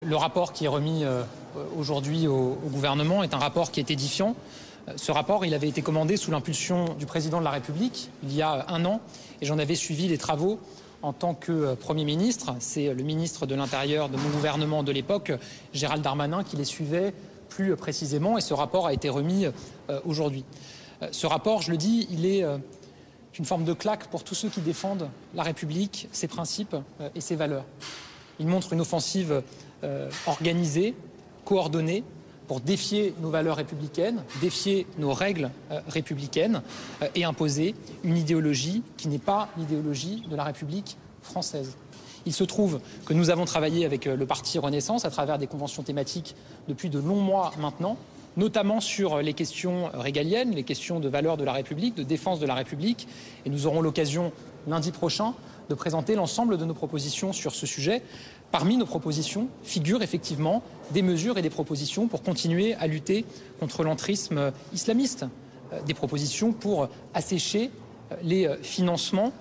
Le rapport qui est remis aujourd'hui au gouvernement est un rapport qui est édifiant. Ce rapport, il avait été commandé sous l'impulsion du président de la République il y a un an et j'en avais suivi les travaux en tant que Premier ministre. C'est le ministre de l'Intérieur de mon gouvernement de l'époque, Gérald Darmanin, qui les suivait plus précisément et ce rapport a été remis aujourd'hui. Ce rapport, je le dis, il est une forme de claque pour tous ceux qui défendent la République, ses principes et ses valeurs. Il montre une offensive organisée, coordonnée, pour défier nos valeurs républicaines, défier nos règles républicaines et imposer une idéologie qui n'est pas l'idéologie de la République française. Il se trouve que nous avons travaillé avec le Parti Renaissance à travers des conventions thématiques depuis de longs mois maintenant, notamment sur les questions régaliennes, les questions de valeurs de la République, de défense de la République. Et nous aurons l'occasion lundi prochain de présenter l'ensemble de nos propositions sur ce sujet. Parmi nos propositions figurent effectivement des mesures et des propositions pour continuer à lutter contre l'entrisme islamiste, des propositions pour assécher les financements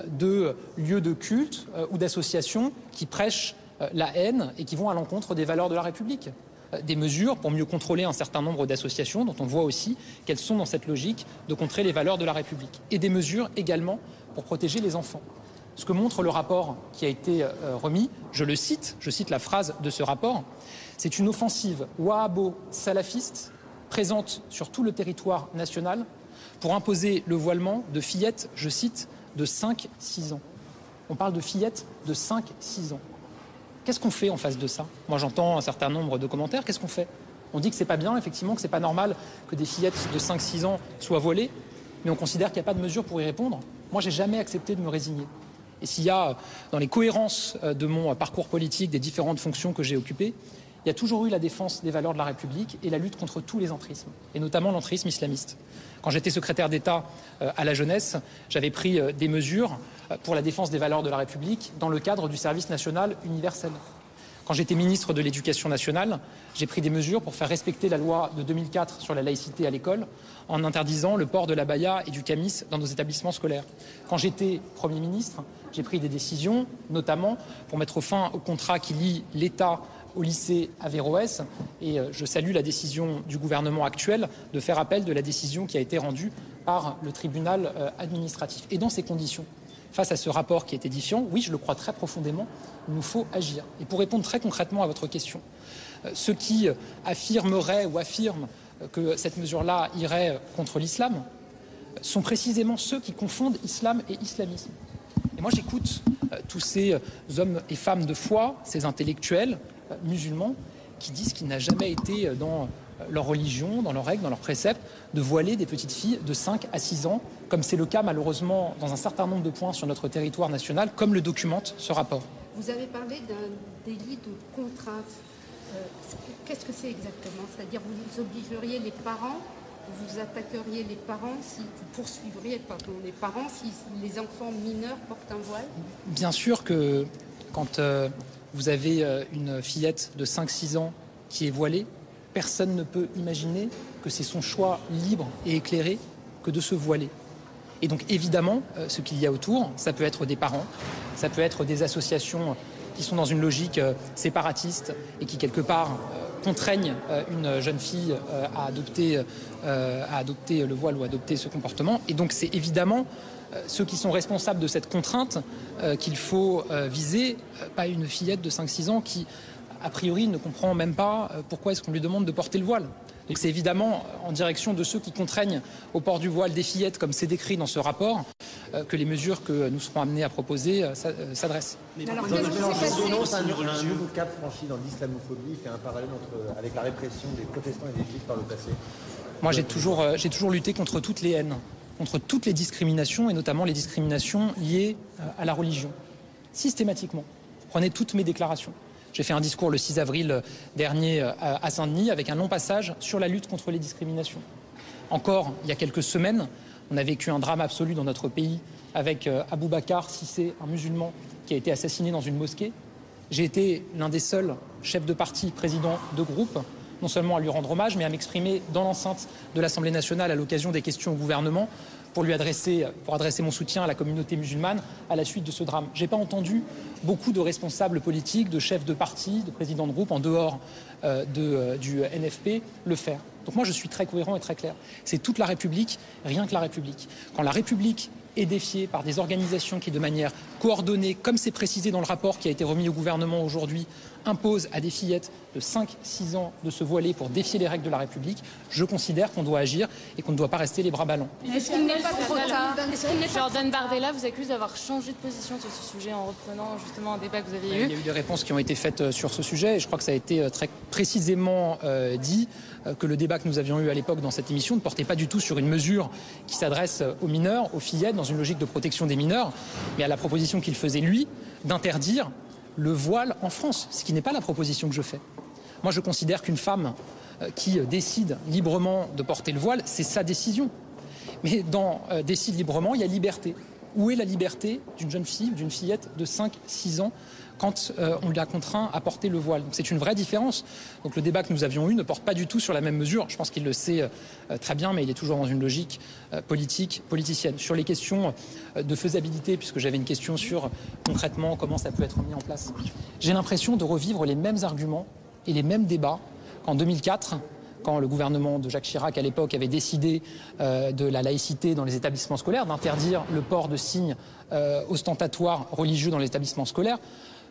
de lieux de culte ou d'associations qui prêchent la haine et qui vont à l'encontre des valeurs de la République. Des mesures pour mieux contrôler un certain nombre d'associations dont on voit aussi qu'elles sont dans cette logique de contrer les valeurs de la République. Et des mesures également pour protéger les enfants. Ce que montre le rapport qui a été remis, je cite la phrase de ce rapport, c'est une offensive wahhabo-salafiste présente sur tout le territoire national pour imposer le voilement de fillettes, je cite, de 5-6 ans. On parle de fillettes de 5-6 ans. Qu'est-ce qu'on fait en face de ça? Moi j'entends un certain nombre de commentaires, qu'est-ce qu'on fait? On dit que c'est pas bien, effectivement, que c'est pas normal que des fillettes de 5-6 ans soient voilées, mais on considère qu'il n'y a pas de mesure pour y répondre. Moi j'ai jamais accepté de me résigner. Et s'il y a, dans les cohérences de mon parcours politique, des différentes fonctions que j'ai occupées, il y a toujours eu la défense des valeurs de la République et la lutte contre tous les entrismes, et notamment l'entrisme islamiste. Quand j'étais secrétaire d'État à la jeunesse, j'avais pris des mesures pour la défense des valeurs de la République dans le cadre du service national universel. Quand j'étais ministre de l'Éducation nationale, j'ai pris des mesures pour faire respecter la loi de 2004 sur la laïcité à l'école en interdisant le port de l'abaya et du camis dans nos établissements scolaires. Quand j'étais Premier ministre, j'ai pris des décisions, notamment pour mettre fin au contrat qui lie l'État au lycée Averroès. Et je salue la décision du gouvernement actuel de faire appel de la décision qui a été rendue par le tribunal administratif. Et dans ces conditions, face à ce rapport qui est édifiant, oui, je le crois très profondément, il nous faut agir. Et pour répondre très concrètement à votre question, ceux qui affirmeraient ou affirment que cette mesure-là irait contre l'islam sont précisément ceux qui confondent islam et islamisme. Et moi, j'écoute tous ces hommes et femmes de foi, ces intellectuels musulmans, qui disent qu'il n'a jamais été dans leur religion, dans leurs règles, dans leurs préceptes, de voiler des petites filles de 5 à 6 ans, comme c'est le cas malheureusement dans un certain nombre de points sur notre territoire national, comme le documente ce rapport. Vous avez parlé d'un délit de contrainte. Qu'est-ce que c'est exactement? C'est-à-dire vous obligeriez les parents, vous attaqueriez les parents, vous poursuivriez les parents si les enfants mineurs portent un voile? Bien sûr que quand vous avez une fillette de 5-6 ans qui est voilée, personne ne peut imaginer que c'est son choix libre et éclairé que de se voiler. Et donc évidemment, ce qu'il y a autour, ça peut être des parents, ça peut être des associations qui sont dans une logique séparatiste et qui quelque part contraignent une jeune fille à adopter le voile ou à adopter ce comportement. Et donc c'est évidemment ceux qui sont responsables de cette contrainte qu'il faut viser, pas une fillette de 5-6 ans qui, a priori, ne comprend même pas pourquoi est-ce qu'on lui demande de porter le voile. Donc c'est évidemment en direction de ceux qui contraignent au port du voile des fillettes, comme c'est décrit dans ce rapport, que les mesures que nous serons amenés à proposer s'adressent. Alors, un nouveau cap franchi dans l'islamophobie, fait un parallèle avec la répression des protestants et des juifs par le passé. Moi, j'ai toujours lutté contre toutes les haines, contre toutes les discriminations, et notamment les discriminations liées à la religion. Systématiquement. Prenez toutes mes déclarations. J'ai fait un discours le 6 avril dernier à Saint-Denis avec un long passage sur la lutte contre les discriminations. Encore, il y a quelques semaines, on a vécu un drame absolu dans notre pays avec Aboubacar Cissé, un musulman qui a été assassiné dans une mosquée. J'ai été l'un des seuls chefs de parti, président de groupe, non seulement à lui rendre hommage, mais à m'exprimer dans l'enceinte de l'Assemblée nationale à l'occasion des questions au gouvernement pour adresser mon soutien à la communauté musulmane à la suite de ce drame. J'ai pas entendu beaucoup de responsables politiques, de chefs de parti, de présidents de groupe en dehors du NFP le faire. Donc moi je suis très cohérent et très clair. C'est toute la République, rien que la République. Quand la République est défiée par des organisations qui, de manière coordonnée, comme c'est précisé dans le rapport qui a été remis au gouvernement aujourd'hui, imposent à des fillettes de 5-6 ans de se voiler pour défier les règles de la République, je considère qu'on doit agir et qu'on ne doit pas rester les bras ballants. Est-ce qu'il n'est pas trop tard? Jordan Bardella vous accuse d'avoir changé de position sur ce sujet en reprenant justement un débat que vous aviez eu. Il y a eu des réponses qui ont été faites sur ce sujet et je crois que ça a été très précisément dit que le débat que nous avions eu à l'époque dans cette émission ne portait pas du tout sur une mesure qui s'adresse aux mineurs, aux fillettes, dans une logique de protection des mineurs, mais à la proposition qu'il faisait, lui, d'interdire le voile en France, ce qui n'est pas la proposition que je fais. Moi, je considère qu'une femme qui décide librement de porter le voile, c'est sa décision. Mais dans décide librement, il y a liberté. Où est la liberté d'une jeune fille, d'une fillette de 5-6 ans quand on l'a contraint à porter le voile? Donc c'est une vraie différence. Donc le débat que nous avions eu ne porte pas du tout sur la même mesure. Je pense qu'il le sait très bien, mais il est toujours dans une logique politicienne. Sur les questions de faisabilité, puisque j'avais une question sur concrètement comment ça peut être mis en place, j'ai l'impression de revivre les mêmes arguments et les mêmes débats qu'en 2004, quand le gouvernement de Jacques Chirac à l'époque avait décidé de la laïcité dans les établissements scolaires, d'interdire le port de signes ostentatoires religieux dans les établissements scolaires.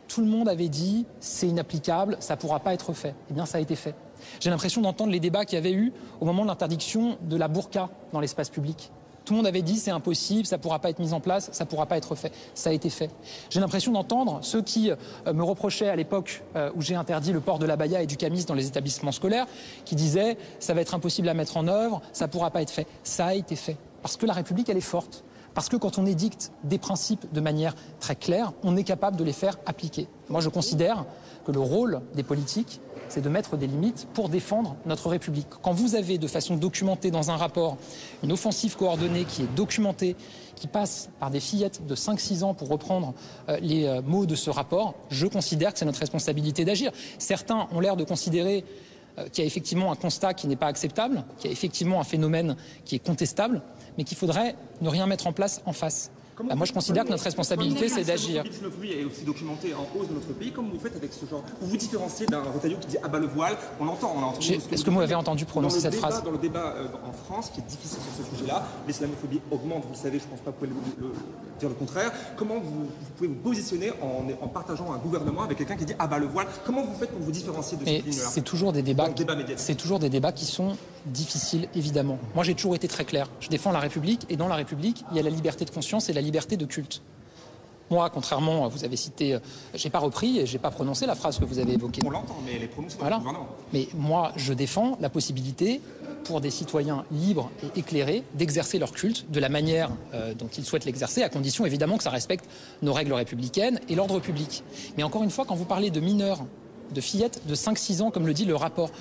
Tout le monde avait dit c'est inapplicable, ça ne pourra pas être fait. Eh bien ça a été fait. J'ai l'impression d'entendre les débats qu'il y avait eu au moment de l'interdiction de la burqa dans l'espace public. Tout le monde avait dit c'est impossible, ça ne pourra pas être mis en place, ça ne pourra pas être fait. Ça a été fait. J'ai l'impression d'entendre ceux qui me reprochaient à l'époque où j'ai interdit le port de l'abaya et du camis dans les établissements scolaires, qui disaient ça va être impossible à mettre en œuvre, ça ne pourra pas être fait. Ça a été fait. Parce que la République, elle est forte. Parce que quand on édicte des principes de manière très claire, on est capable de les faire appliquer. Moi, je considère que le rôle des politiques, c'est de mettre des limites pour défendre notre République. Quand vous avez de façon documentée dans un rapport une offensive coordonnée qui est documentée, qui passe par des fillettes de 5-6 ans pour reprendre les mots de ce rapport, je considère que c'est notre responsabilité d'agir. Certains ont l'air de considérer qu'il y a effectivement un constat qui n'est pas acceptable, qu'il y a effectivement un phénomène qui est contestable, mais qu'il faudrait ne rien mettre en place en face. Moi, je considère que notre responsabilité, c'est d'agir. L'islamophobie est aussi documentée en hausse de notre pays. Comment vous faites avec ce genre? Vous vous différenciez d'un Retailleau qui dit abat le voile. On l'entend, on a entendu. Est-ce que vous avez entendu prononcer cette phrase? Dans le débat en France, qui est difficile sur ce sujet-là, l'islamophobie augmente, vous le savez, je ne pense pas que vous pouvez dire le contraire. Comment vous pouvez vous positionner en partageant un gouvernement avec quelqu'un qui dit abat le voile? Comment vous faites pour vous différencier de ce ligne-là? C'est toujours des débats. C'est toujours des débats qui sont difficiles, évidemment. Moi, j'ai toujours été très clair. Je défends la République et dans la République, il y a la liberté de conscience et la liberté de culte. Moi, contrairement, vous avez cité, j'ai pas repris et j'ai pas prononcé la phrase que vous avez évoquée. On l'entend, mais elle est prononcée par voilà. le gouvernement. Mais moi, je défends la possibilité pour des citoyens libres et éclairés d'exercer leur culte de la manière dont ils souhaitent l'exercer, à condition évidemment que ça respecte nos règles républicaines et l'ordre public. Mais encore une fois, quand vous parlez de mineurs, de fillettes de 5-6 ans, comme le dit le rapport,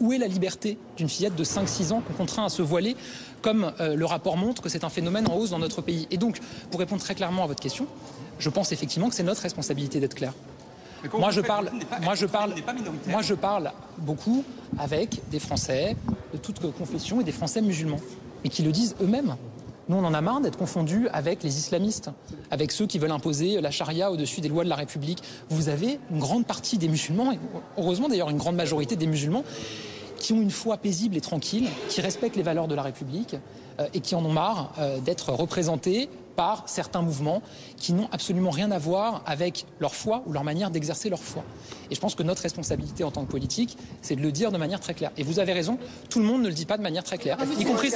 où est la liberté d'une fillette de 5-6 ans qu'on contraint à se voiler, comme le rapport montre que c'est un phénomène en hausse dans notre pays? Et donc, pour répondre très clairement à votre question, je pense effectivement que c'est notre responsabilité d'être clair. Moi je parle beaucoup avec des Français de toute confession et des Français musulmans, et qui le disent eux-mêmes. Nous, on en a marre d'être confondus avec les islamistes, avec ceux qui veulent imposer la charia au-dessus des lois de la République. Vous avez une grande partie des musulmans, et heureusement d'ailleurs une grande majorité des musulmans, qui ont une foi paisible et tranquille, qui respectent les valeurs de la République et qui en ont marre d'être représentés par certains mouvements qui n'ont absolument rien à voir avec leur foi ou leur manière d'exercer leur foi. Et je pense que notre responsabilité en tant que politique, c'est de le dire de manière très claire. Et vous avez raison, tout le monde ne le dit pas de manière très claire, y compris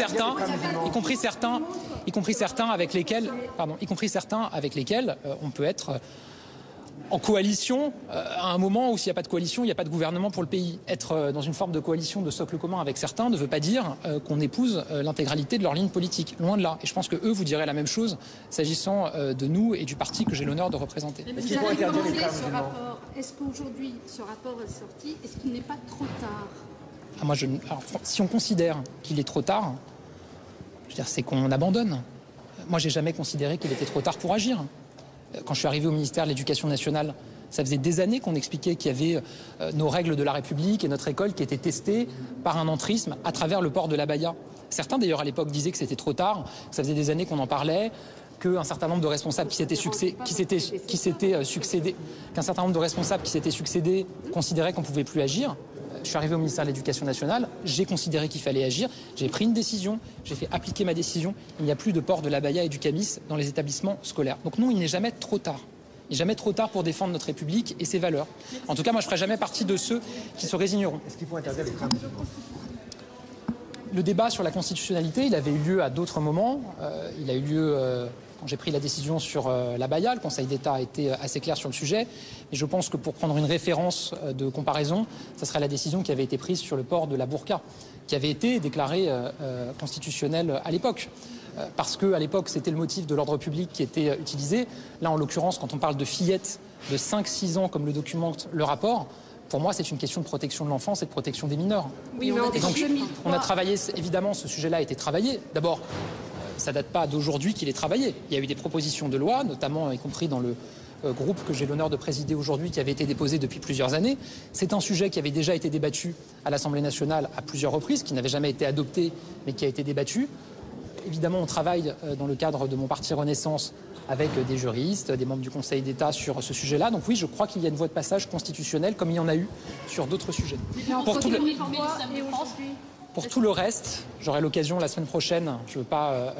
certains avec lesquels on peut être en coalition à un moment où s'il n'y a pas de coalition, il n'y a pas de gouvernement pour le pays. Être dans une forme de coalition de socle commun avec certains ne veut pas dire qu'on épouse l'intégralité de leur ligne politique. Loin de là. Et je pense que eux vous diraient la même chose s'agissant de nous et du parti que j'ai l'honneur de représenter. Est-ce qu'il faut interdire les rapport? Est-ce qu'aujourd'hui ce rapport est sorti? Est-ce qu'il n'est pas trop tard? Alors, si on considère qu'il est trop tard, je veux dire, c'est qu'on abandonne. Moi, j'ai jamais considéré qu'il était trop tard pour agir. Quand je suis arrivé au ministère de l'Éducation nationale, ça faisait des années qu'on expliquait qu'il y avait nos règles de la République et notre école qui étaient testées par un entrisme à travers le port de l'abaya. Certains d'ailleurs à l'époque disaient que c'était trop tard, que ça faisait des années qu'on en parlait, qu'un certain nombre de responsables qui s'étaient succédés considéraient qu'on ne pouvait plus agir. Je suis arrivé au ministère de l'Éducation nationale, j'ai considéré qu'il fallait agir, j'ai pris une décision, j'ai fait appliquer ma décision. Il n'y a plus de port de l'abaya et du camis dans les établissements scolaires. Donc non, il n'est jamais trop tard. Il n'est jamais trop tard pour défendre notre République et ses valeurs. En tout cas, moi, je ne ferai jamais partie de ceux qui se résigneront. Est-ce qu'il faut interdire les trains? Le débat sur la constitutionnalité, il avait eu lieu à d'autres moments. Il a eu lieu quand j'ai pris la décision sur l'abaya. Le Conseil d'État a été assez clair sur le sujet. Et je pense que pour prendre une référence de comparaison, ce serait la décision qui avait été prise sur le port de la burqa, qui avait été déclarée constitutionnelle à l'époque. Parce qu'à l'époque, c'était le motif de l'ordre public qui était utilisé. Là, en l'occurrence, quand on parle de fillettes de 5-6 ans, comme le documente le rapport, pour moi, c'est une question de protection de l'enfance et de protection des mineurs. Oui, mais et donc, 2003... on a travaillé, évidemment, ce sujet-là a été travaillé. D'abord, ça ne date pas d'aujourd'hui qu'il est travaillé. Il y a eu des propositions de loi, notamment y compris dans le groupe que j'ai l'honneur de présider aujourd'hui, qui avait été déposé depuis plusieurs années. C'est un sujet qui avait déjà été débattu à l'Assemblée nationale à plusieurs reprises, qui n'avait jamais été adopté, mais qui a été débattu. Évidemment, on travaille dans le cadre de mon parti Renaissance avec des juristes, des membres du Conseil d'État sur ce sujet-là. Donc oui, je crois qu'il y a une voie de passage constitutionnelle comme il y en a eu sur d'autres sujets. Pour tout le reste, j'aurai l'occasion la semaine prochaine, je veux pas,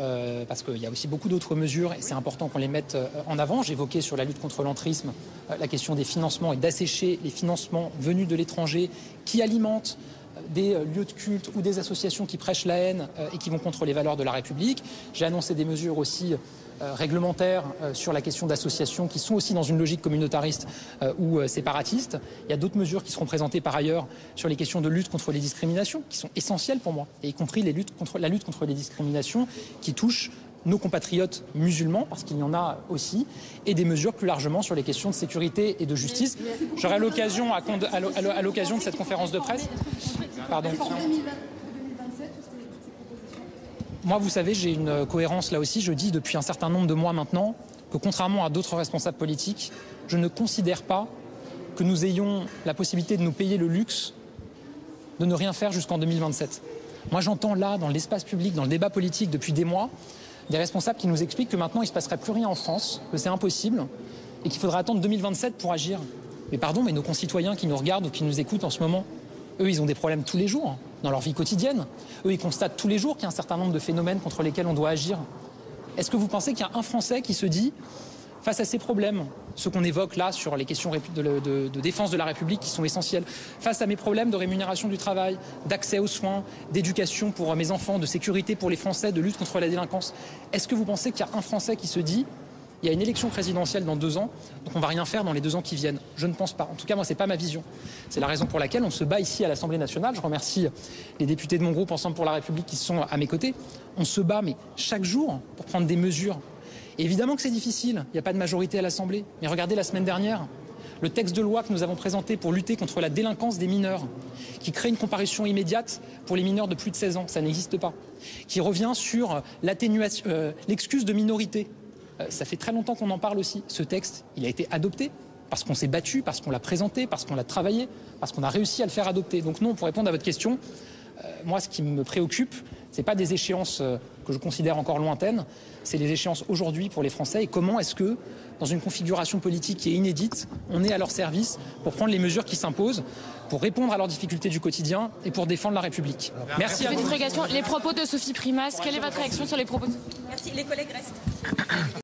parce qu'il y a aussi beaucoup d'autres mesures et c'est important qu'on les mette en avant. J'évoquais sur la lutte contre l'entrisme la question des financements et d'assécher les financements venus de l'étranger qui alimentent des lieux de culte ou des associations qui prêchent la haine et qui vont contre les valeurs de la République. J'ai annoncé des mesures aussi réglementaires sur la question d'associations qui sont aussi dans une logique communautariste ou séparatiste. Il y a d'autres mesures qui seront présentées par ailleurs sur les questions de lutte contre les discriminations qui sont essentielles pour moi, et y compris la lutte contre les discriminations qui touchent nos compatriotes musulmans, parce qu'il y en a aussi, et des mesures plus largement sur les questions de sécurité et de justice. J'aurai l'occasion, à l'occasion de cette conférence de presse... Pardon. Moi, vous savez, j'ai une cohérence là aussi. Je dis depuis un certain nombre de mois maintenant que contrairement à d'autres responsables politiques, je ne considère pas que nous ayons la possibilité de nous payer le luxe de ne rien faire jusqu'en 2027. Moi, j'entends là, dans l'espace public, dans le débat politique depuis des mois, des responsables qui nous expliquent que maintenant il ne se passerait plus rien en France, que c'est impossible et qu'il faudra attendre 2027 pour agir. Mais pardon, mais nos concitoyens qui nous regardent ou qui nous écoutent en ce moment, eux, ils ont des problèmes tous les jours, dans leur vie quotidienne. Eux, ils constatent tous les jours qu'il y a un certain nombre de phénomènes contre lesquels on doit agir. Est-ce que vous pensez qu'il y a un Français qui se dit, face à ces problèmes, ceux qu'on évoque là sur les questions de défense de la République qui sont essentielles, face à mes problèmes de rémunération du travail, d'accès aux soins, d'éducation pour mes enfants, de sécurité pour les Français, de lutte contre la délinquance, est-ce que vous pensez qu'il y a un Français qui se dit, il y a une élection présidentielle dans 2 ans, donc on ne va rien faire dans les 2 ans qui viennent? Je ne pense pas. En tout cas, moi, ce n'est pas ma vision. C'est la raison pour laquelle on se bat ici à l'Assemblée nationale. Je remercie les députés de mon groupe Ensemble pour la République qui sont à mes côtés. On se bat, mais chaque jour, pour prendre des mesures. Et évidemment que c'est difficile. Il n'y a pas de majorité à l'Assemblée. Mais regardez la semaine dernière, le texte de loi que nous avons présenté pour lutter contre la délinquance des mineurs, qui crée une comparution immédiate pour les mineurs de plus de 16 ans. Ça n'existe pas. Qui revient sur l'atténuation, l'excuse de minorité. Ça fait très longtemps qu'on en parle aussi. Ce texte, il a été adopté parce qu'on s'est battu, parce qu'on l'a présenté, parce qu'on l'a travaillé, parce qu'on a réussi à le faire adopter. Donc non, pour répondre à votre question, moi, ce qui me préoccupe, ce n'est pas des échéances que je considère encore lointaines, c'est les échéances aujourd'hui pour les Français et comment est-ce que, dans une configuration politique qui est inédite, on est à leur service pour prendre les mesures qui s'imposent, pour répondre à leurs difficultés du quotidien et pour défendre la République. Merci à vous. Les propos de Sophie Primas, quelle est votre réaction sur les propos? Merci, les collègues restent.